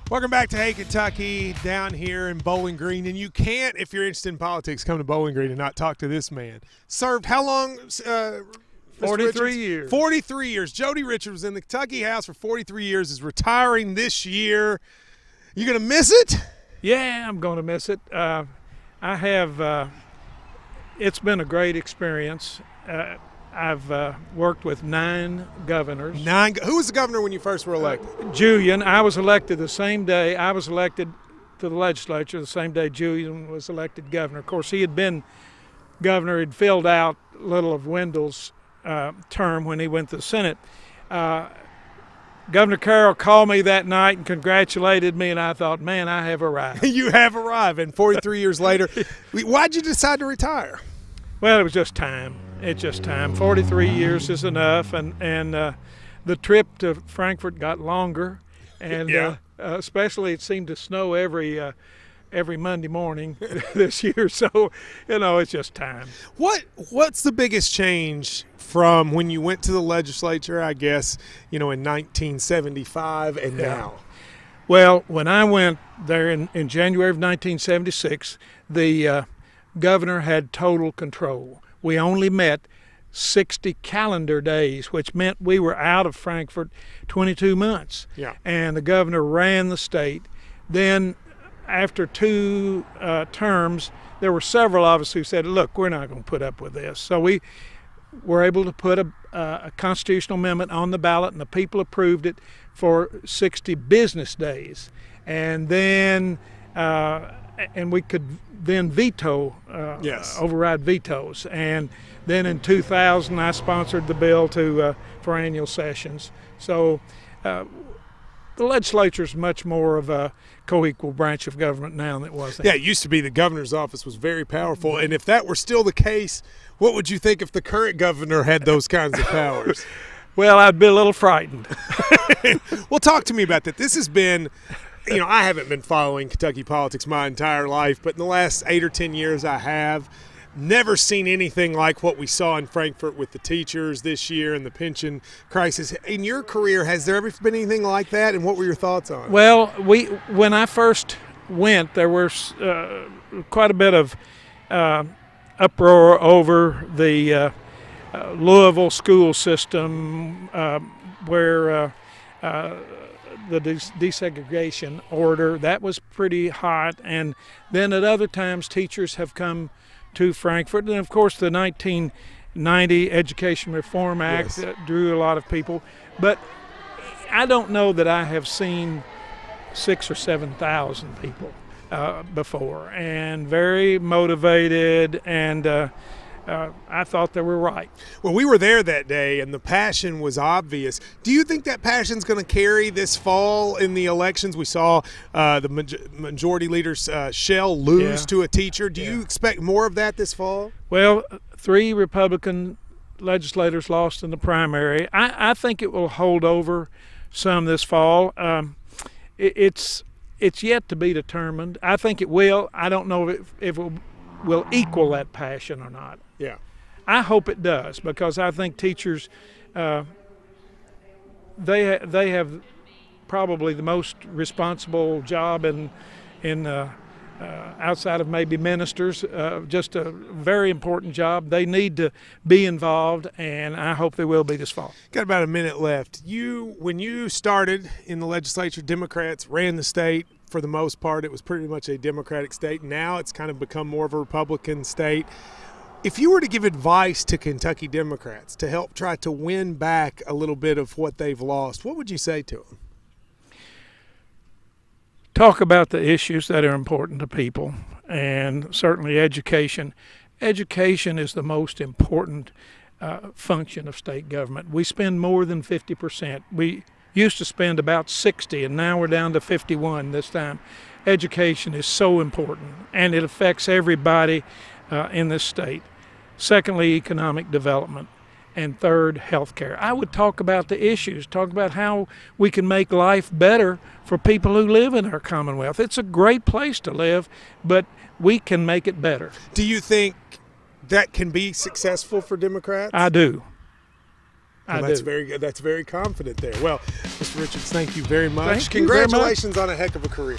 Welcome back to Hey Kentucky down here in Bowling Green. And you can't, if you're interested in politics, come to Bowling Green and not talk to this man. Served how long? 43 years. 43 years. Jody Richards was in the Kentucky House for 43 years, is retiring this year. You going to miss it? Yeah, I'm going to miss it. I have. It's been a great experience. I've worked with 9 governors. Who was the governor when you first were elected? Julian. I was elected the same day. I was elected to the legislature the same day Julian was elected governor. Of course, he had been governor. He'd filled out a little of Wendell's term when he went to the Senate. Governor Carroll called me that night and congratulated me, and I thought, man, I have arrived. You have arrived, and 43 years later. Why'd you decide to retire? Well, it was just time. It's just time. 43 years is enough, and the trip to Frankfort got longer, and especially it seemed to snow every Monday morning this year. So, it's just time. What's the biggest change from when you went to the legislature, I guess, in 1975 and now? Well, when I went there in January of 1976, the governor had total control. We only met 60 calendar days, which meant we were out of Frankfort 22 months. Yeah. And the governor ran the state. Then after 2 terms, there were several of us who said, look, we're not going to put up with this. So we were able to put a constitutional amendment on the ballot, and the people approved it for 60 business days. And then and we could then veto, override vetoes. And then in 2000, I sponsored the bill for annual sessions. So the legislature is much more of a co-equal branch of government now than it was then. Yeah, it used to be the governor's office was very powerful. And if that were still the case, what would you think if the current governor had those kinds of powers? Well, I'd be a little frightened. Well, talk to me about that. This has been, I haven't been following Kentucky politics my entire life, but in the last 8 or 10 years I have. Never seen anything like what we saw in Frankfort with the teachers this year and the pension crisis. In your career, has there ever been anything like that, and what were your thoughts on it? Well, when I first went, there was quite a bit of uproar over the Louisville school system where the desegregation order, that was pretty hot. And then at other times, teachers have come to Frankfort. And, of course, the 1990 Education Reform Act drew a lot of people. But I don't know that I have seen 6,000 or 7,000 people before, and very motivated, and I thought they were right. Well, we were there that day, and the passion was obvious. Do you think that passion's going to carry this fall in the elections? We saw the majority leader, Shell, lose to a teacher. Do you expect more of that this fall? Well, 3 Republican legislators lost in the primary. I think it will hold over some this fall. It's yet to be determined. I think it will. I don't know if it will equal that passion or not. Yeah, I hope it does, because I think teachers, they have probably the most responsible job in outside of maybe ministers. Just a very important job. They need to be involved, and I hope they will be this fall. Got about a minute left. When you started in the legislature, Democrats ran the state. For the most part, it was pretty much a Democratic state. Now it's kind of become more of a Republican state. If you were to give advice to Kentucky Democrats to help try to win back a little bit of what they've lost, what would you say to them? Talk about the issues that are important to people, and certainly education. Education is the most important function of state government. We spend more than 50%. We used to spend about 60, and now we're down to 51 this time. Education is so important, and it affects everybody in this state. Secondly, economic development. And third, health care. I would talk about the issues, talk about how we can make life better for people who live in our Commonwealth. It's a great place to live, but we can make it better. Do you think that can be successful for Democrats? I do. I That's do. very good. That's very confident there. Well, Mr. Richards, thank you very much. Thank you very much. Congratulations on a heck of a career.